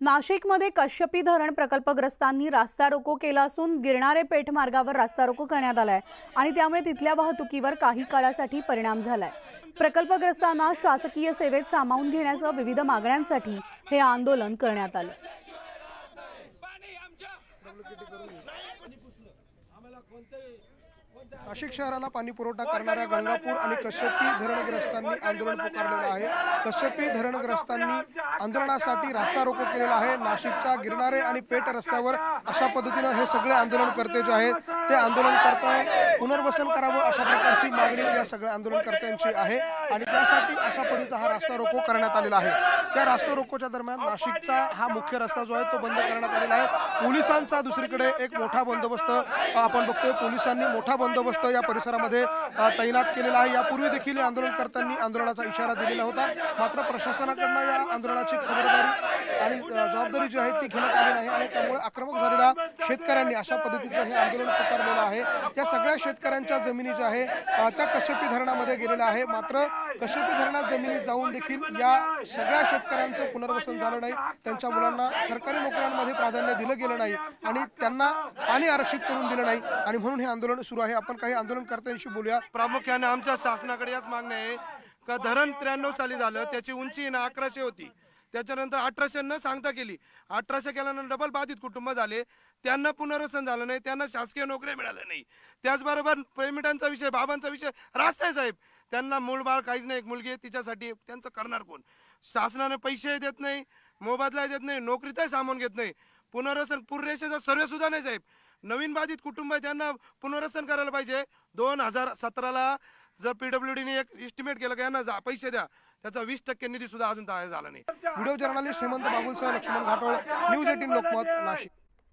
नाशिकमध्ये कश्यपी धरण प्रकल्पग्रस्तांनी रास्ता रोको केला असून गिरणारे पेठ मार्गावर रास्ता रोको करण्यात आलाय आणि त्यामुळे तिथल्या वाहतुकीवर काही काळासाठी परिणाम झालाय। प्रकल्पग्रस्तांना शासकीय सेवेत सामावून घेण्यासह विविध मागण्यांसाठी हे आंदोलन करण्यात आले। नाशिक शहराला पाणी पुरवठा करणाऱ्या गंगापूर आणि कश्यपी धरणग्रस्तांनी आंदोलन पुकारलेलं आहे। कश्यपी धरणग्रस्तांनी आंदोलनासाठी रास्ता रोको केलेला आहे। नाशिकच्या गिरणारे आणि पेठ रस्त्यावर अशा पद्धतीने हे सगळे आंदोलनकर्ते जे आहेत ते आंदोलन करताय। पुनर्वसन करावं अशा प्रकारची मागणी या सगळ्या आंदोलनकर्त्यांची आहे आणि त्यासाठी अशा पद्धतीचा हा रास्ता रोको करण्यात आलेला आहे। त्या रास्ता रोकोच्या दरम्यान नाशिकचा हा मुख्य रस्ता जो आहे तो बंद करण्यात आलेला आहे। पोलिसांचा दुसरीकडे एक मोठा बंदोबस्त आपण बघतोय। पोलिसांनी मोठा बंदोबस्त या परिसरामध्ये तैनात केलेला आहे। यापूर्वी देखील आंदोलनकर्त्यांनी आंदोलनाचा इशारा दिलेला होता, मात्र प्रशासनाकडून या आंदोलनाची खबरदारी आणि जबाबदारी जी आहे ती घेण्यात आली नाही आणि त्यामुळे आक्रमक झालेल्या शेतकऱ्यांनी अशा पद्धतीचं हे आंदोलन पुकारलेलं आहे। या सगळ्या शेतकऱ्यांच्या जमिनी ज्या आहे त्या कश्यपी धरणामध्ये गेलेल्या आहे, मात्र कश्यपी धरणात जमिनी जाऊन देखील या सगळ्या शेतकऱ्यांचं पुनर्वसन झालं नाही। त्यांच्या मुलांना सरकारी नोकऱ्यांमध्ये प्राधान्य दिलं गेलं नाही आणि त्यांना पाणी आरक्षित करून दिलं नाही आणि म्हणून हे आंदोलन सुरू आहे। आपण काही आंदोलनकर्त्यांशी बोलूया। प्रामुख्याने आमच्या शासनाकडे याच मागणी आहे का धरण 93 साली झालं, त्याची उंची 1100 होती, त्याच्यानंतर 1800 न सांगता केली। 1800 केल्यानंतर डबल बाधित कुटुंब झाले, त्यांना पुनर्वसन झालं नाही, त्यांना शासकीय नोकऱ्या मिळाल्या नाही। त्याचबरोबर पेमेंटांचा विषय, बाबांचा विषय रास्ता आहे साहेब, त्यांना मूळ बाळ काहीच नाही, एक मुलगी आहे, तिच्यासाठी त्यांचं करणार कोण? शासनाने पैसे देत नाही, मोबदला देत नाही, नोकरीचाही सामावून घेत नाही, पुनर्वसन पुररेषेचा सर्वे सुद्धा नाही साहेब। नवीन बाधित कुटुंब आहे त्यांना पुनर्वसन करायला पाहिजे। 2017ला जर PWDने एक एस्टिमेट केलं की यांना पैसे द्या, त्याचा 20% निधी सुद्धा अजून झाला नाही। व्हिडिओ जर्नलिस्ट हेमंत बागुलसह लक्ष्मण घाटोळ, न्यूज 18 लोकमत, नाशिक।